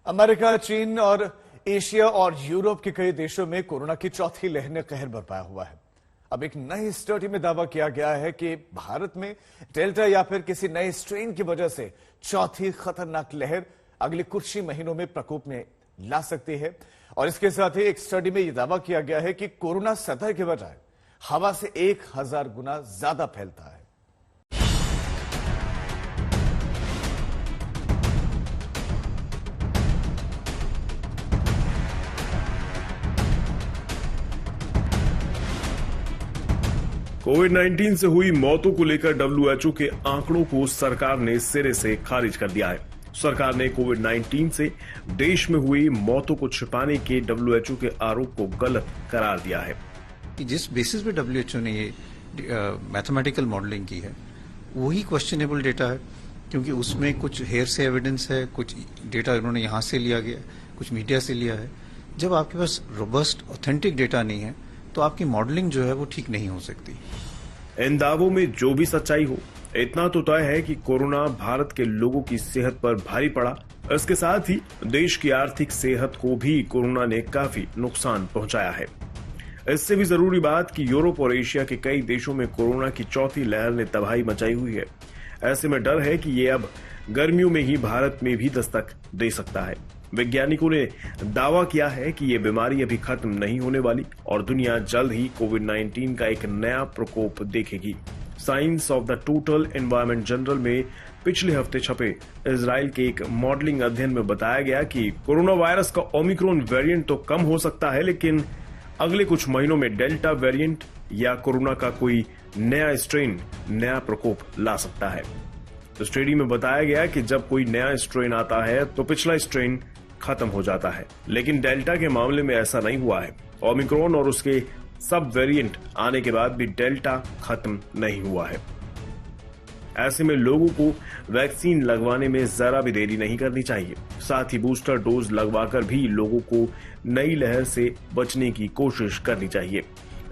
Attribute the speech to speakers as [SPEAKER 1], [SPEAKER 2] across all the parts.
[SPEAKER 1] America, चीन और Asia और यूरोप के कई देशों में कोरोना की चौथी लहर ने कहर बरपाया हुआ है। अब एक नई स्टडी में दावा किया गया है कि भारत में डेल्टा या फिर किसी नए स्ट्रेन की वजह से चौथी खतरनाक लहर अगले कुछ ही महीनों में प्रकोप में ला सकती है। और इसके साथ ही एक स्टडी में यह दावा किया गया है कि कोरोना सतह के बजाय हवा से 1000 गुना ज्यादा फैलता है।
[SPEAKER 2] कोविड-19 से हुई मौतों को लेकर WHO के आंकड़ों को सरकार ने सिरे से खारिज कर दिया है। सरकार ने कोविड-19 से देश में हुई मौतों को छिपाने के WHO के आरोप को गलत करार दिया है।
[SPEAKER 3] जिस बेसिस पे WHO ने ये मैथमेटिकल मॉडलिंग की है वही क्वेश्चनेबल डेटा है, क्योंकि उसमें कुछ हेयर से एविडेंस है, कुछ डेटा उन्होंने यहाँ से लिया गया, कुछ मीडिया से लिया है। जब आपके पास रोबस्ट ऑथेंटिक डेटा नहीं है तो आपकी मॉडलिंग जो है वो ठीक नहीं हो सकती।
[SPEAKER 2] इन दावों में जो भी सच्चाई हो, इतना तो तय है कि कोरोना भारत के लोगों की सेहत पर भारी पड़ा। इसके साथ ही देश की आर्थिक सेहत को भी कोरोना ने काफी नुकसान पहुंचाया है। इससे भी जरूरी बात कि यूरोप और एशिया के कई देशों में कोरोना की चौथी लहर ने तबाही मचाई हुई है। ऐसे में डर है कि ये अब गर्मियों में ही भारत में भी दस्तक दे सकता है। वैज्ञानिकों ने दावा किया है कि ये बीमारी अभी खत्म नहीं होने वाली और दुनिया जल्द ही कोविड-19 का एक नया प्रकोप देखेगी। Science of the total environment journal में पिछले हफ्ते छपे इजराइल के एक मॉडलिंग अध्ययन में बताया गया कि कोरोना वायरस का ओमिक्रॉन वेरिएंट तो कम हो सकता है, लेकिन अगले कुछ महीनों में डेल्टा वेरिएंट या कोरोना का कोई नया स्ट्रेन नया प्रकोप ला सकता है। स्टडी में बताया गया कि जब कोई नया स्ट्रेन आता है तो पिछला स्ट्रेन खत्म हो जाता है, लेकिन डेल्टा के मामले में ऐसा नहीं हुआ है। ओमिक्रॉन और उसके सब वेरिएंट आने के बाद भी डेल्टा खत्म नहीं हुआ है। ऐसे में लोगों को वैक्सीन लगवाने में जरा भी देरी नहीं करनी चाहिए। साथ ही बूस्टर डोज लगवाकर भी लोगों को नई लहर से बचने की कोशिश करनी चाहिए।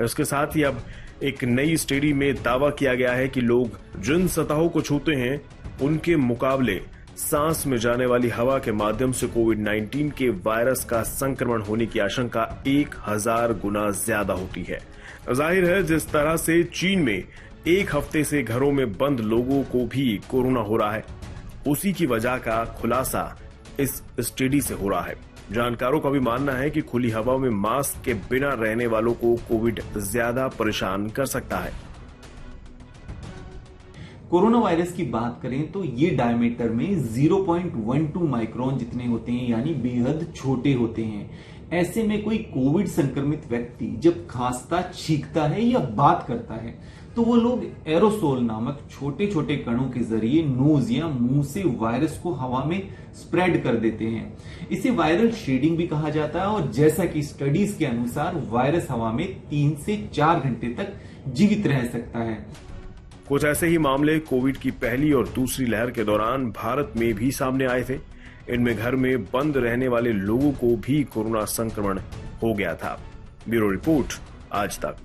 [SPEAKER 2] इसके साथ ही अब एक नई स्टडी में दावा किया गया है कि लोग जिन सतहों को छूते हैं उनके मुकाबले सांस में जाने वाली हवा के माध्यम से कोविड-19 के वायरस का संक्रमण होने की आशंका 1000 गुना ज्यादा होती है। जाहिर है जिस तरह से चीन में एक हफ्ते से घरों में बंद लोगों को भी कोरोना हो रहा है, उसी की वजह का खुलासा इस स्टडी से हो रहा है। जानकारों का भी मानना है कि खुली हवा में मास्क के बिना रहने वालों को कोविड ज्यादा परेशान कर सकता है।
[SPEAKER 4] कोरोना वायरस की बात करें तो ये डायमीटर में 0.12 माइक्रोन जितने होते हैं, यानी बेहद छोटे होते हैं। ऐसे में कोई कोविड संक्रमित व्यक्ति जब खांसता, छींकता है या बात करता है तो वो लोग एरोसोल नामक छोटे छोटे कणों के जरिए नोज या मुंह से वायरस को हवा में स्प्रेड कर देते हैं। इसे वायरल शेडिंग भी कहा जाता है और जैसा कि स्टडीज के अनुसार वायरस हवा में 3 से 4 घंटे तक जीवित रह सकता है।
[SPEAKER 2] कुछ ऐसे ही मामले कोविड की पहली और दूसरी लहर के दौरान भारत में भी सामने आए थे। इनमें घर में बंद रहने वाले लोगों को भी कोरोना संक्रमण हो गया था। ब्यूरो रिपोर्ट, आज तक।